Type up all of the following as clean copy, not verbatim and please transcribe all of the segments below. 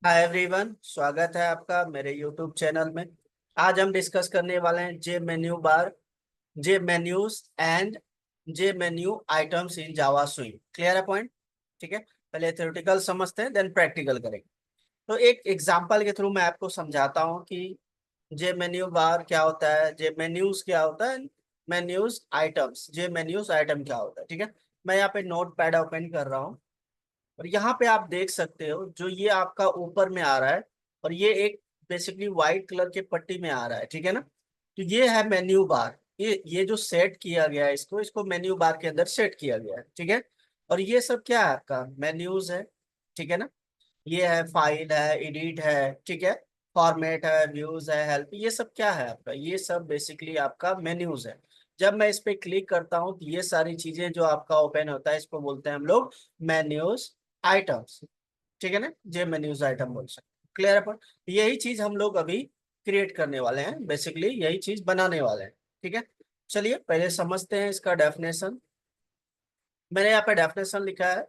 Hi everyone, स्वागत है आपका मेरे यूट्यूब चैनल में। आज हम डिस्कस करने वाले हैं J menu bar, J menus and J menu items in Java swing. Clear है पॉइंट? ठीक है, पहले थ्योरेटिकल समझते हैं देन प्रैक्टिकल करेंगे। तो एक एग्जांपल के थ्रू मैं आपको समझाता हूँ कि जे मेन्यू बार क्या होता है, जे मेन्यूज क्या होता है, मेन्यूज आइटम्स, जे मेन्यूज आइटम क्या होता है। ठीक है, मैं यहाँ पे नोट पैड ओपन कर रहा हूँ और यहाँ पे आप देख सकते हो जो ये आपका ऊपर में आ रहा है और ये एक बेसिकली व्हाइट कलर के पट्टी में आ रहा है। ठीक है ना, तो ये है मेन्यू बार। ये जो सेट किया गया है, इसको इसको मेन्यू बार के अंदर सेट किया गया है। ठीक है, और ये सब क्या है? आपका मेन्यूज है। ठीक है ना, ये है फाइल है, एडिट है, ठीक है, फॉर्मेट है, व्यूज है, हेल्प, ये सब क्या है आपका? ये सब बेसिकली आपका मेन्यूज है। जब मैं इस पे क्लिक करता हूँ तो ये सारी चीजें जो आपका ओपन होता है इसको बोलते हैं हम लोग मेन्यूज आइटम्स। ठीक है ना, जे मेन्यूज आइटम बोल सकते हैं। क्लियर है? पर यही चीज हम लोग अभी क्रिएट करने वाले हैं, बेसिकली यही चीज बनाने वाले हैं। ठीक है, चलिए पहले समझते हैं इसका डेफिनेशन। मैंने यहाँ पे डेफिनेशन लिखा है,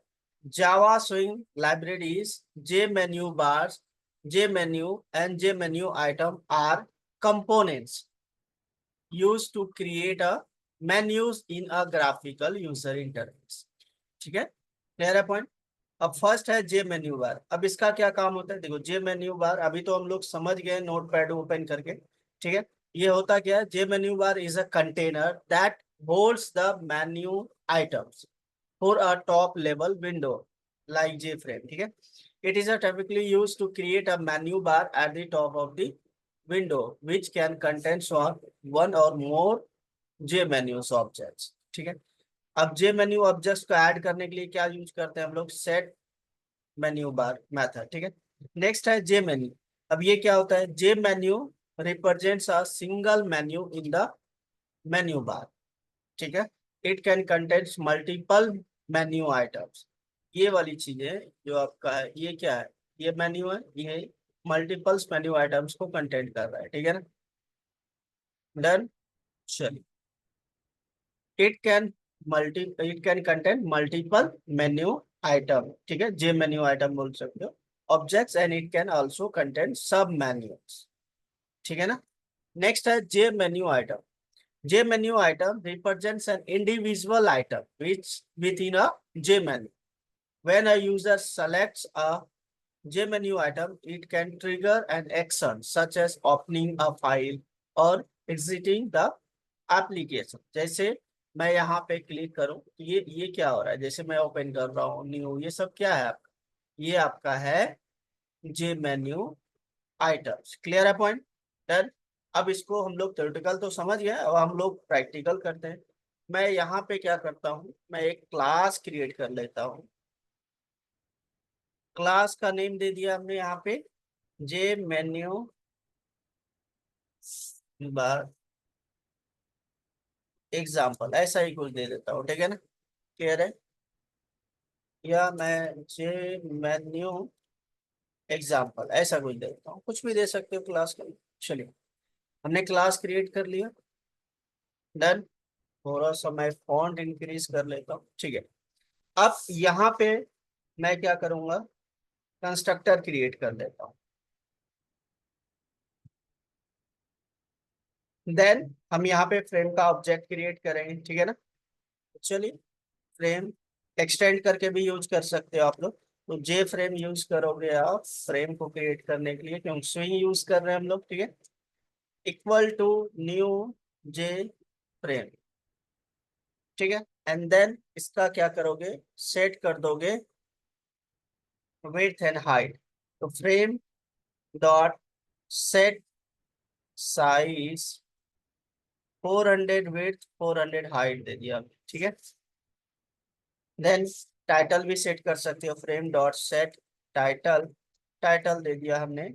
Java swing libraries J menu bars, J menu and J menu item are components used to create a menus in a graphical user interface। ठीक है, क्लियर है पॉइंट? अब फर्स्ट है जे मेन्यू बार। अब इसका क्या काम होता है? देखो, जे मेन्यू बार अभी तो हम लोग समझ गए नोट पैड ओपन करके। ठीक है, ये होता क्या है? J menu bar is a container that holds the menu items for a top level window like J frame. ठीक है, it is a typically used to create a menu bar at the top of the window which can contain one or more JMenus objects। ठीक है, अब जे menu objects को add करने के लिए क्या यूज करते हैं हम लोग? Set menu bar method. ठीक है, नेक्स्ट है जे मेन्यू। अब ये क्या होता है? J menu represents a single menu in the menu bar. ठीक है, it can contains multiple menu items. ये वाली चीजें जो आपका है, ये क्या है? ये मेन्यू है, ये मल्टीपल्स मेन्यू आइटम्स को कंटेंट कर रहा है। ठीक है ना, डन। चलिए, it can it can contain multiple menu item. ठीक है, जे मेन्यू आइटम बोल सकते हो objects, and it can also contain sub menus. ठीक है ना, नेक्स्ट है J menu item. J menu item represents an individual item which within a J menu. When a user selects a J menu item, it can trigger an action such as opening a file or exiting the application। जैसे मैं यहाँ पे click करूँ तो ये क्या हो रहा है? जैसे मैं ओपन कर रहा हूँ न्यू, ये सब क्या है आपका? ये आपका है जे मेन्यू आइटम्स। क्लियर है पॉइंट? डन। अब इसको हम लोग थ्योरेटिकल तो समझ गए, अब हम लोग प्रैक्टिकल करते हैं। मैं यहाँ पे क्या करता हूँ, मैं एक क्लास क्रिएट कर लेता हूँ। क्लास का नेम दे दिया हमने यहाँ पे जे मेन्यू बार एग्जाम्पल, ऐसा ही कुछ दे देता हूँ। ठीक है ना, क्लियर है? या मैं जे मेन्यू एग्जाम्पल ऐसा कुछ दे देता हूँ, कुछ भी दे सकते हो क्लास का। चलिए, हमने क्लास क्रिएट कर लिया। डन। थोड़ा सा मैं फॉन्ट इंक्रीज कर लेता हूँ। ठीक है, अब यहाँ पे मैं क्या करूंगा? कंस्ट्रक्टर क्रिएट कर देता हूँ। देन हम यहाँ पे फ्रेम का ऑब्जेक्ट क्रिएट करेंगे। ठीक है ना, चलिए, फ्रेम एक्सटेंड करके भी यूज कर सकते हो आप लोग। तो जे फ्रेम यूज करोगे आप फ्रेम को क्रिएट करने के लिए, क्योंकि स्विंग यूज कर रहे हैं हम लोग। ठीक है, equal to new J frame. ठीक है, एंड देन इसका क्या करोगे? सेट कर दोगे विड्थ एंड हाइट। तो frame dot set size 400 width 400 height दे दिया। ठीक है, देन टाइटल भी सेट कर सकते हो, frame dot set title. Title दे दिया हमने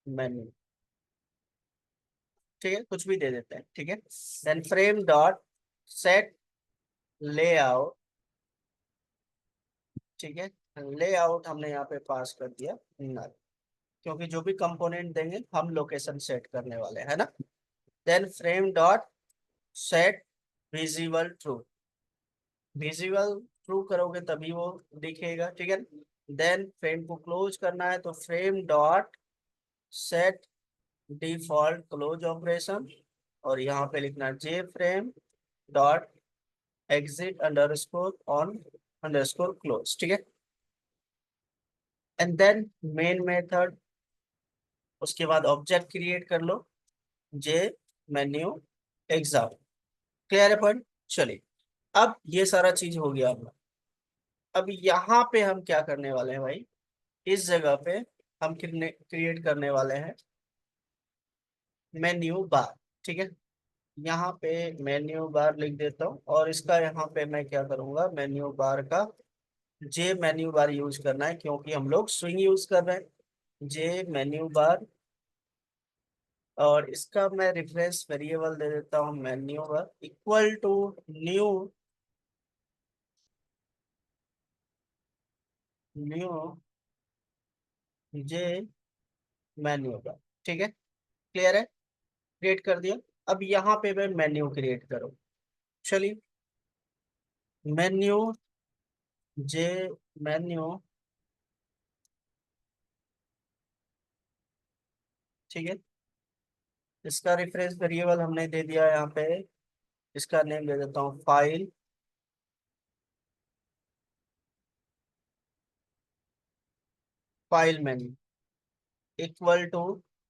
मेन्यू। ठीक है, कुछ भी दे देते हैं। ठीक है, then frame dot set layout. ठीक है, लेआउट हमने यहाँ पे पास कर दिया नल, क्योंकि जो भी कंपोनेंट देंगे हम लोकेशन सेट करने वाले हैं ना। Then frame dot set visible true. Visible true करोगे तभी वो दिखेगा। ठीक है, देन फ्रेम को क्लोज करना है तो frame dot set default close operation, और यहाँ पे लिखना J frame dot exit underscore on underscore close, ठीक है। एंड देन मेन मेथड, उसके बाद ऑब्जेक्ट क्रिएट कर लो जे मेन्यू एग्जाम। क्लियर है पॉइंट? चलिए, अब ये सारा चीज हो गया अपना। अब यहाँ पे हम क्या करने वाले हैं भाई, इस जगह पे हम क्रिएट करने वाले हैं मेन्यू बार, ठीक है। यहाँ पे मेन्यू बार लिख देता हूँ, और इसका यहाँ पे मैं क्या करूंगा, मेन्यू बार का जे मेन्यू बार यूज करना है, क्योंकि हम लोग स्विंग यूज कर रहे हैं। जे मेन्यू बार, और इसका मैं रेफरेंस वेरिएबल दे देता हूँ menu bar equal to new new J menu bar, ठीक है। क्लियर है? क्रिएट कर दिया। अब यहाँ पे मैं मेन्यू क्रिएट करूँ। चलिए, मेन्यू जे मेन्यू, ठीक है। इसका रेफरेंस वेरिएबल हमने दे दिया यहाँ पे, इसका नेम दे देता हूँ file file menu equal to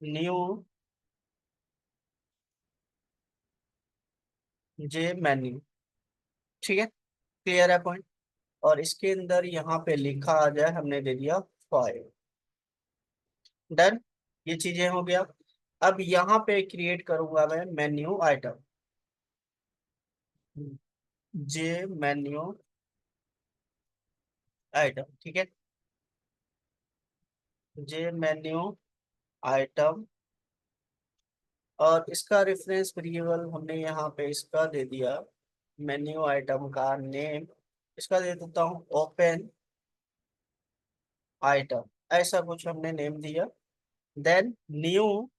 new J menu, ठीक है। क्लियर है पॉइंट? और इसके अंदर यहाँ पे लिखा आ जाए, हमने दे दिया फाइल। डन, ये चीजें हो गया। अब यहाँ पे क्रिएट करूंगा मैं मेन्यू आइटम, जे मेन्यू आइटम, ठीक है। जे मेन्यू आइटम, और इसका रेफरेंस वेरिएबल हमने यहाँ पे इसका दे दिया मेन्यू आइटम का नेम, इसका दे देता हूँ ओपन आइटम, ऐसा कुछ हमने नेम दिया। Then new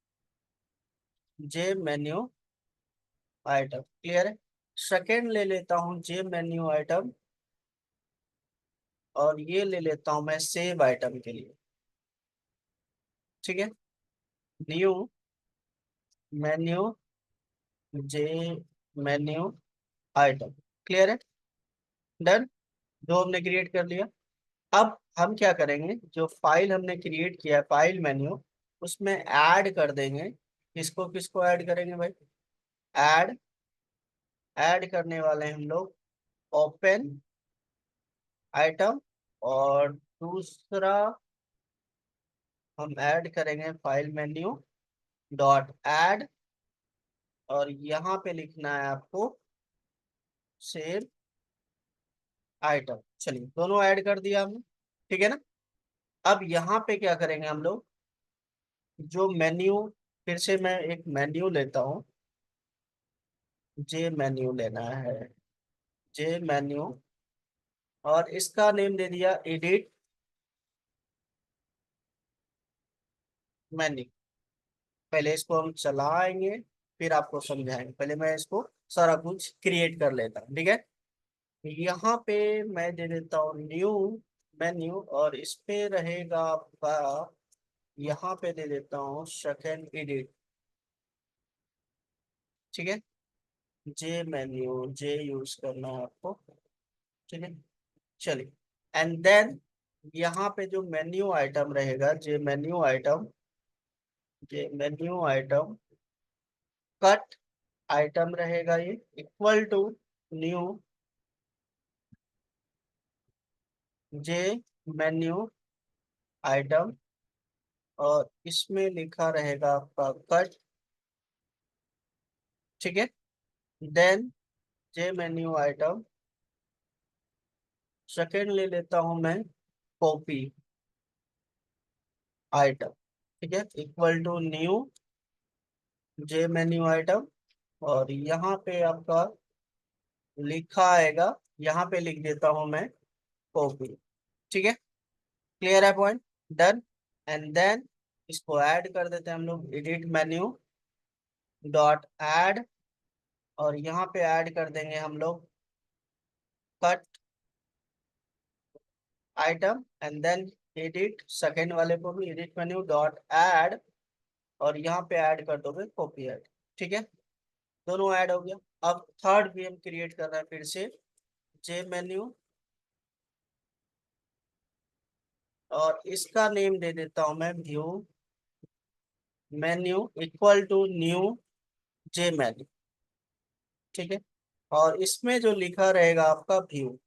J menu item. Clear है? सेकेंड ले लेता हूँ जे मेन्यू आइटम, और ये ले लेता हूँ मैं सेव आइटम के लिए, ठीक है। न्यू मेन्यू जे मेन्यू आइटम। क्लियर है? डन, दो हमने क्रिएट कर लिया। अब हम क्या करेंगे, जो फाइल हमने क्रिएट किया है फाइल मेन्यू, उसमें ऐड कर देंगे। किसको किसको ऐड करेंगे भाई? ऐड ऐड करने वाले हैं हम लोग ओपन आइटम, और दूसरा हम ऐड करेंगे फाइल मेन्यू डॉट ऐड, और यहाँ पे लिखना है आपको सेव आइटम। चलिए, दोनों ऐड कर दिया हमने, ठीक है ना। अब यहाँ पे क्या करेंगे हम लोग, जो मेन्यू, फिर से मैं एक मेन्यू लेता हूँ, जे मेन्यू लेना है, जे मेन्यू, और इसका नेम दे दिया एडिट मेन्यू। पहले इसको हम चलाएंगे, फिर आपको समझाएंगे। पहले मैं इसको सारा कुछ क्रिएट कर लेता हूँ, ठीक है। यहाँ पे मैं दे देता हूँ न्यू मेन्यू, और इस पे रहेगा आपका, यहाँ पे दे देता हूँ सेकंड एडिट, ठीक है। जे मेन्यू जे यूज करना है आपको, ठीक है। चलिए, एंड देन यहाँ पे जो मेन्यू आइटम रहेगा, J menu item cut item रहेगा, ये equal to new J menu item, और इसमें लिखा रहेगा आपका कट, ठीक है। Then J menu item, second ले लेता हूं मैं कॉपी आइटम, ठीक है, equal to new J menu item, और यहाँ पे आपका लिखा आएगा, यहाँ पे लिख देता हूं मैं कॉपी, ठीक है। क्लियर है पॉइंट? डन, एंड देन इसको ऐड कर देते हैं हम लोग, एडिट मेन्यू डॉट ऐड, और यहाँ पे ऐड कर देंगे हम लोग cut item and then edit, second वाले को भी एडिट मेन्यू डॉट ऐड, और यहाँ पे ऐड कर दोगे कॉपी ऐड। ठीक है, दोनों ऐड हो गया। अब थर्ड भी हम क्रिएट कर रहे हैं फिर से, जे मेन्यू, और इसका नेम दे देता हूं मैं view menu equal to new J menu. ठीक है, और इसमें जो लिखा रहेगा आपका व्यू।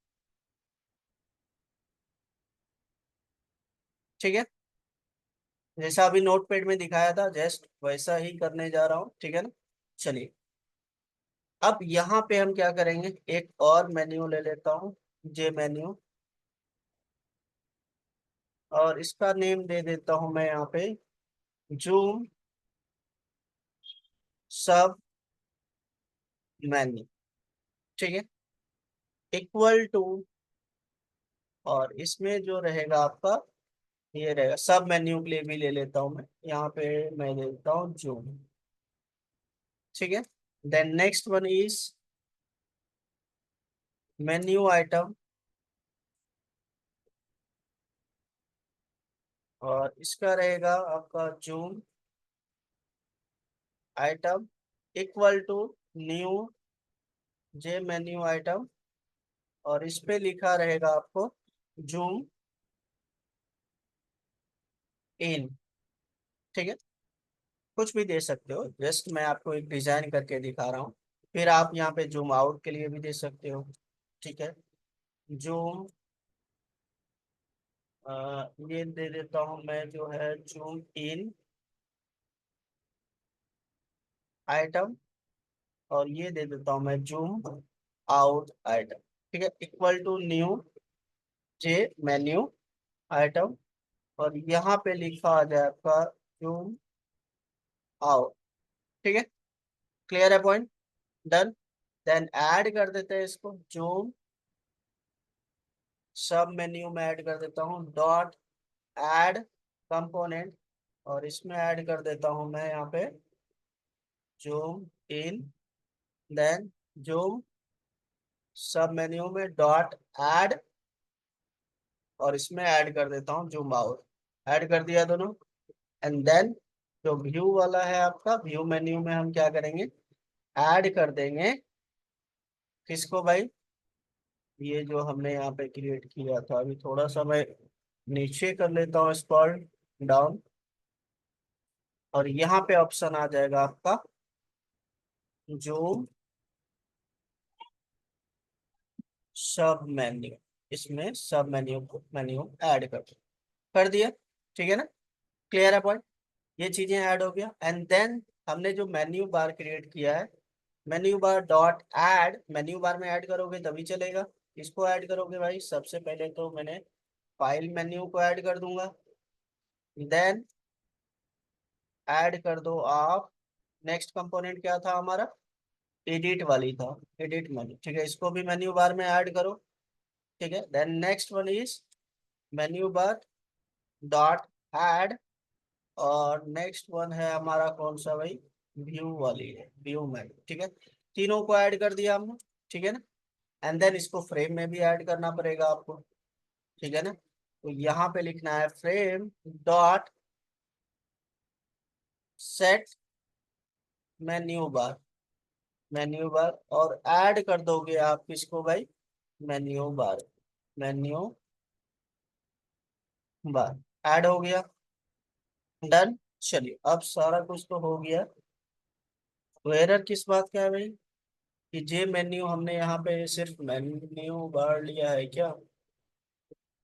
ठीक है, जैसा अभी नोटपैड में दिखाया था जस्ट वैसा ही करने जा रहा हूँ। ठीक है ना, चलिए अब यहाँ पे हम क्या करेंगे, एक और मेन्यू ले लेता हूँ, जे मेन्यू, और इसका नेम दे देता हूँ मैं यहाँ पे जूम सब मेन्यू। ठीक है, इक्वल टू, और इसमें जो रहेगा आपका ये रहेगा सब मेन्यू के लिए भी ले लेता हूँ मैं, यहाँ पे मैं ले लेता हूँ जूम। ठीक है, then next one is menu item, और इसका रहेगा आपका zoom item equal to new J menu item, और इस पे लिखा रहेगा आपको जूम इन। ठीक है, कुछ भी दे सकते हो, जस्ट मैं आपको एक डिजाइन करके दिखा रहा हूँ। फिर आप यहाँ पे जूम आउट के लिए भी दे सकते हो। ठीक है, जूम ये दे देता हूँ मैं जो है जूम इन आइटम, और ये दे देता हूँ मैं जूम आउट आइटम। ठीक है, equal to new J menu item, और यहाँ पे लिखा आ जाए आपका जूम आउट। ठीक है, क्लियर है पॉइंट, डन। देन ऐड कर देते हैं इसको, जूम सब मेन्यू में ऐड कर देता हूँ डॉट ऐड कंपोनेंट, और इसमें ऐड कर देता हूँ मैं यहाँ पे जूम इन, देन जूम सब मेन्यू में डॉट ऐड, और इसमें ऐड कर देता हूँ जूम आउट। ऐड कर दिया दोनों, एंड देन जो व्यू वाला है आपका, व्यू मेन्यू में हम क्या करेंगे, ऐड कर देंगे किसको भाई, ये जो हमने यहाँ पे क्रिएट किया था। अभी थोड़ा सा मैं नीचे कर लेता हूँ स्क्रॉल डाउन, और यहाँ पे ऑप्शन आ जाएगा आपका जूम सब मेन्यू, इसमें सब मेन्यू को मेन्यू ऐड कर दिया। ठीक है ना, क्लियर है पॉइंट, ये चीजें ऐड हो गया। एंड देन हमने जो मेन्यू बार क्रिएट किया है, menu bar dot add, menu bar में ऐड करोगे तभी चलेगा। इसको ऐड करोगे भाई, सबसे पहले तो मैंने फाइल मेन्यू को ऐड कर दूंगा, देन ऐड कर दो आप, नेक्स्ट कंपोनेंट क्या था हमारा, एडिट वाली था, एडिट मेन्यू। ठीक है, इसको भी मेन्यू बार में ऐड करो। ठीक है, then next one is menu bar dot add, और नेक्स्ट वन है हमारा कौन सा भाई, व्यू वाली है, व्यू मेन्यू। ठीक है, तीनों को ऐड कर दिया हमने। ठीक है ना, एंड देन इसको फ्रेम में भी ऐड करना पड़ेगा आपको। ठीक है ना, तो यहाँ पे लिखना है frame dot set menu bar, menu bar, और ऐड कर दोगे आप किसको भाई, menu bar, menu bar add हो गया, डन। चलिए अब सारा कुछ तो हो गया, तो एरर किस बात का है भाई, कि जे मेन्यू हमने यहाँ पे सिर्फ मेन्यू बार लिया है क्या,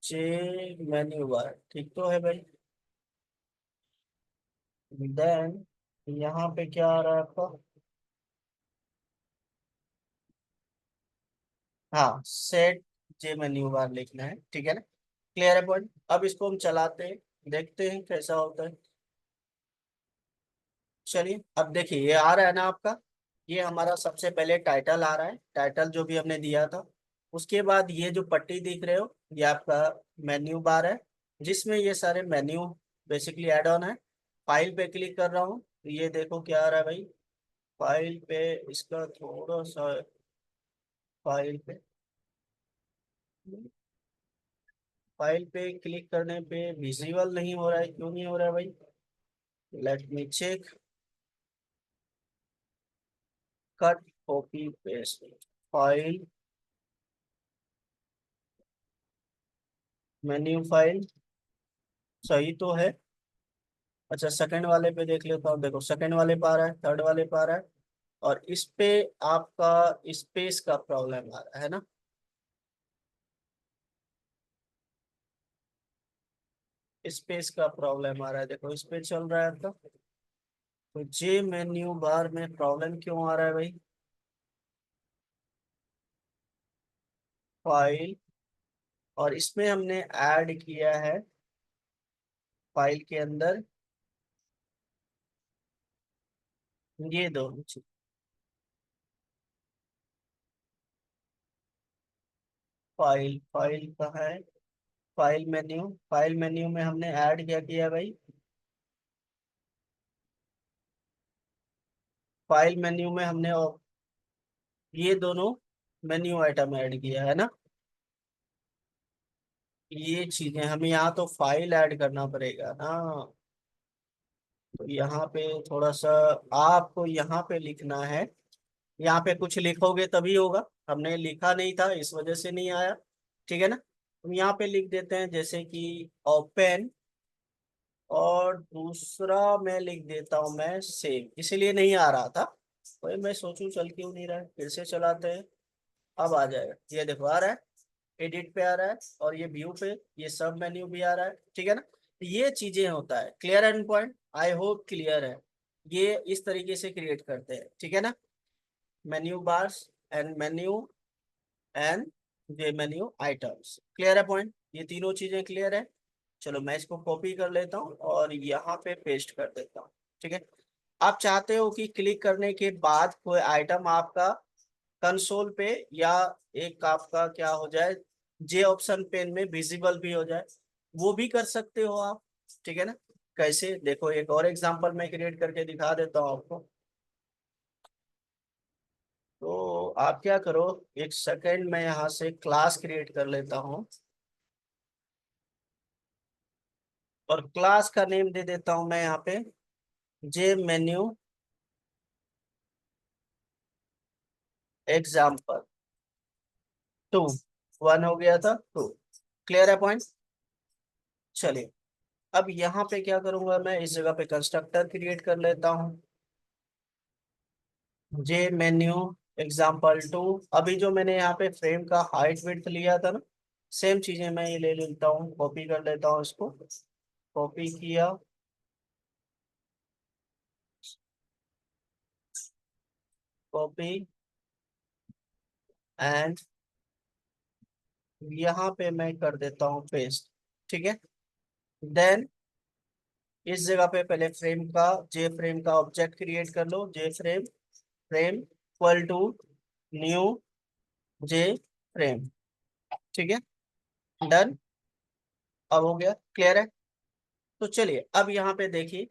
जे मेन्यू बार ठीक तो है भाई। देन यहाँ पे क्या आ रहा है आपका, हाँ सेट जे मेन्यू बार लिखना है। ठीक है ना, क्लियर है पॉइंट। अब इसको हम चलाते हैं, देखते हैं कैसा होता है। चलिए अब देखिए ये आ रहा है ना आपका, ये हमारा सबसे पहले टाइटल आ रहा है, टाइटल जो भी हमने दिया था। उसके बाद ये जो पट्टी दिख रहे हो ये आपका मेन्यू बार है, जिसमें ये सारे मेन्यू बेसिकली ऐड ऑन है। फाइल पे क्लिक कर रहा हूँ तो ये देखो क्या आ रहा है भाई, फाइल पे इसका थोड़ा सा, फाइल पे फाइल पे क्लिक करने पे विजिबल नहीं हो रहा है, क्यों नहीं हो रहा है भाई? Let me check. Cut, copy, paste, file, menu file, सही तो है। अच्छा, सेकंड वाले पे देख लेता हूँ। देखो, सेकंड वाले पे आ रहा है, थर्ड वाले पे आ रहा है, और इस पे आपका स्पेस का प्रॉब्लम आ रहा है ना। स्पेस का प्रॉब्लम आ रहा है, देखो इस पे चल रहा है आपका। तो जे मेन्यू बार में प्रॉब्लम क्यों आ रहा है भाई? फाइल, और इसमें हमने ऐड किया है फाइल के अंदर ये दोनों चीज। फाइल, फाइल कहाँ है? फाइल मेन्यू, फाइल मेन्यू में हमने ऐड क्या किया भाई? फाइल मेन्यू में हमने ये दोनों मेन्यू आइटम ऐड किया है ना। ये चीजें हमें यहाँ तो फाइल ऐड करना पड़ेगा ना। तो यहाँ पे थोड़ा सा आपको यहाँ पे लिखना है। यहाँ पे कुछ लिखोगे तभी होगा, हमने लिखा नहीं था इस वजह से नहीं आया। ठीक है ना, हम यहाँ पे लिख देते हैं जैसे कि ओपन, और दूसरा मैं लिख देता हूँ मैं सेव, इसीलिए नहीं आ रहा था। वही मैं सोचूं चल क्यों नहीं रहा है, फिर से चलाते हैं। अब आ जाएगा, ये देखो आ रहा है, एडिट पे आ रहा है, और ये व्यू पे ये सब मेन्यू भी आ रहा है। ठीक है ना, ये चीजें होता है। Clear and point, I hope clear है। ये इस तरीके से क्रिएट करते हैं, ठीक है ना। Menu bars and menu and ये मेन्यू आइटम्स। क्लियर है पॉइंट, ये तीनों चीजें क्लियर है। चलो मैं इसको कॉपी कर लेता हूँ और यहाँ पे पेस्ट कर देता हूँ। ठीक है, आप चाहते हो कि क्लिक करने के बाद कोई आइटम आपका कंसोल पे या एक आपका क्या हो जाए, जे ऑप्शन पेन में विजिबल भी हो जाए, वो भी कर सकते हो आप। ठीक है ना, कैसे देखो, एक और एग्जांपल मैं क्रिएट करके दिखा देता हूँ आपको। तो आप क्या करो, एक सेकंड में यहाँ से क्लास क्रिएट कर लेता हूँ, और क्लास का नेम दे देता हूँ मैं यहाँ पे जे मेन्यू एग्जाम्पल टू। वन हो गया था, टू। क्लियर है पॉइंट। चलिए, अब यहाँ पे क्या करूंगा, मैं इस जगह पे कंस्ट्रक्टर क्रिएट कर लेता हूँ, जे मेन्यू एग्जाम्पल टू। अभी जो मैंने यहाँ पे फ्रेम का हाइट विड्थ लिया था ना, सेम चीजें मैं ये ले लेता हूँ, कॉपी कर लेता हूँ इसको। कॉपी किया, कॉपी, एंड यहाँ पे मैं कर देता हूँ पेस्ट। ठीक है, देन इस जगह पे पहले फ्रेम का, जे फ्रेम का ऑब्जेक्ट क्रिएट कर लो, J frame, frame equal to new J frame. ठीक है, डन। अब हो गया, क्लियर है। तो चलिए अब यहाँ पे देखिए,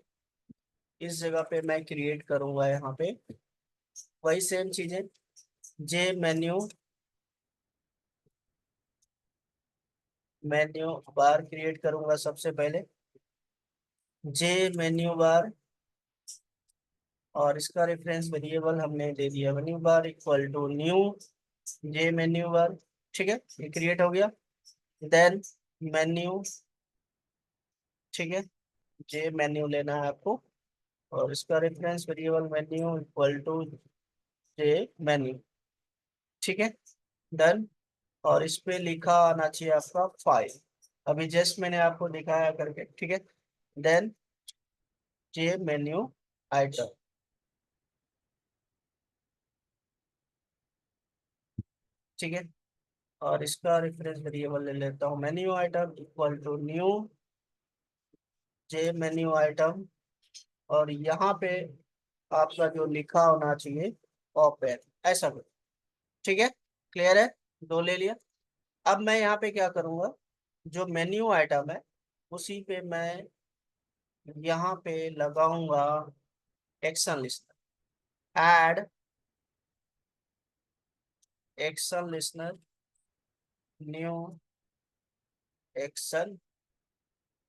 इस जगह पे मैं क्रिएट करूंगा यहाँ पे वही सेम चीजें, जे मेन्यू, मेन्यू बार क्रिएट करूंगा सबसे पहले, जे मेन्यू बार, और इसका रेफरेंस वेरिएबल हमने दे दिया menu bar equal to new J menu bar. ठीक है, ये क्रिएट हो गया। देन मेन्यू, ठीक है, जे मेन्यू लेना है आपको, और इसका reference variable menu equal to J menu. ठीक है, डन। और इस पे लिखा आना चाहिए आपका फाइल, अभी जस्ट मैंने आपको दिखाया करके। ठीक है, देन जे मेन्यू आइटम। ठीक है, और इसका रेफरेंस वेरिएबल ले लेता हूँ menu item equal to new J menu item, और यहाँ पे आपका जो लिखा होना चाहिए ओपन, ऐसा कुछ। ठीक है, क्लियर है, दो ले लिया। अब मैं यहाँ पे क्या करूँगा, जो मेन्यू आइटम है उसी पे मैं यहाँ पे लगाऊंगा action listener, add action listener new action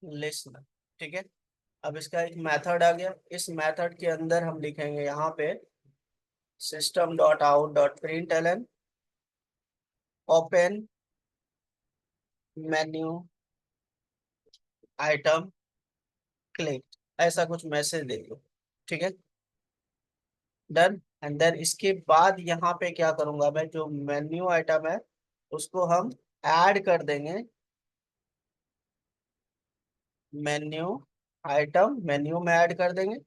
listener. ठीक है, अब इसका एक मेथड आ गया। इस मेथड के अंदर हम लिखेंगे यहाँ पे system dot out dot println open menu item click, ऐसा कुछ मैसेज दे दो। ठीक है, डन। एंड देन इसके बाद यहाँ पे क्या करूंगा मैं, जो मेन्यू आइटम है उसको हम ऐड कर देंगे मेन्यू आइटम, मेन्यू में ऐड कर देंगे।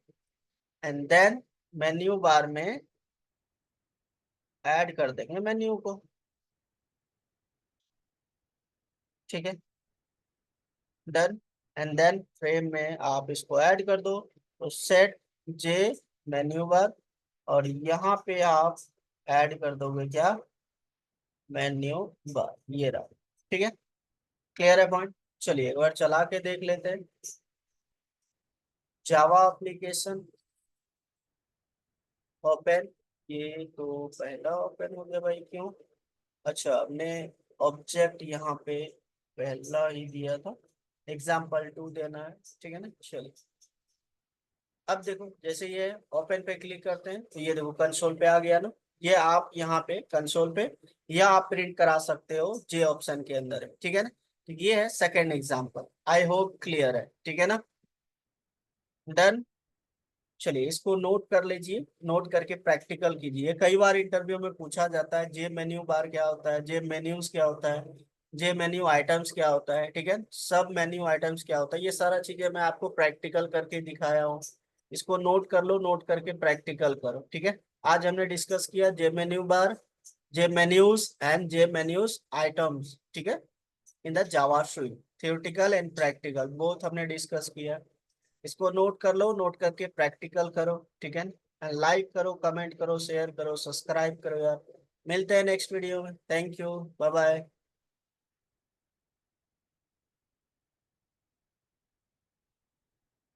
एंड देन मेन्यू बार में ऐड कर देंगे मेन्यू को। ठीक है, डन। एंड देन फ्रेम में आप इसको ऐड कर दो, तो सेट जे मेन्यू बार, और यहाँ पे आप ऐड कर दोगे क्या, मेन्यू बार, ये रहा। ठीक है, क्लियर है पॉइंट। चलिए एक बार चला के देख लेते हैं। जावा एप्लीकेशन ओपन, ये तो पहला ओपन हो गया भाई, क्यों? अच्छा, हमने ऑब्जेक्ट यहाँ पे पहला ही दिया था, एग्जाम्पल 2 देना है। ठीक है ना, चलिए अब देखो, जैसे ये ओपन पे क्लिक करते हैं तो ये देखो कंसोल पे आ गया ना। ये आप यहाँ पे कंसोल पे, या आप प्रिंट करा सकते हो जे ऑप्शन के अंदर है। ठीक है ना, तो ये है second example. I hope clear है, ठीक है ना, डन। चलिए इसको नोट कर लीजिए, नोट करके प्रैक्टिकल कीजिए। कई बार इंटरव्यू में पूछा जाता है जे मेन्यू बार क्या होता है, जे मेन्यूज क्या होता है, जे मेन्यू आइटम्स क्या होता है, ठीक है, सब मेन्यू आइटम्स क्या होता है, ये सारा चीजें मैं आपको प्रैक्टिकल करके दिखाया हूँ। इसको नोट कर लो, नोट करके प्रैक्टिकल करो। ठीक है, आज हमने डिस्कस किया J menu bar, J menus and J menus items. ठीक है, in the Java swing, theoretical and practical both हमने डिस्कस किया। इसको नोट कर लो, नोट करके प्रैक्टिकल करो। ठीक है, लाइक करो, कमेंट करो, शेयर करो, सब्सक्राइब करो यार। मिलते हैं नेक्स्ट वीडियो में। Thank you, bye bye.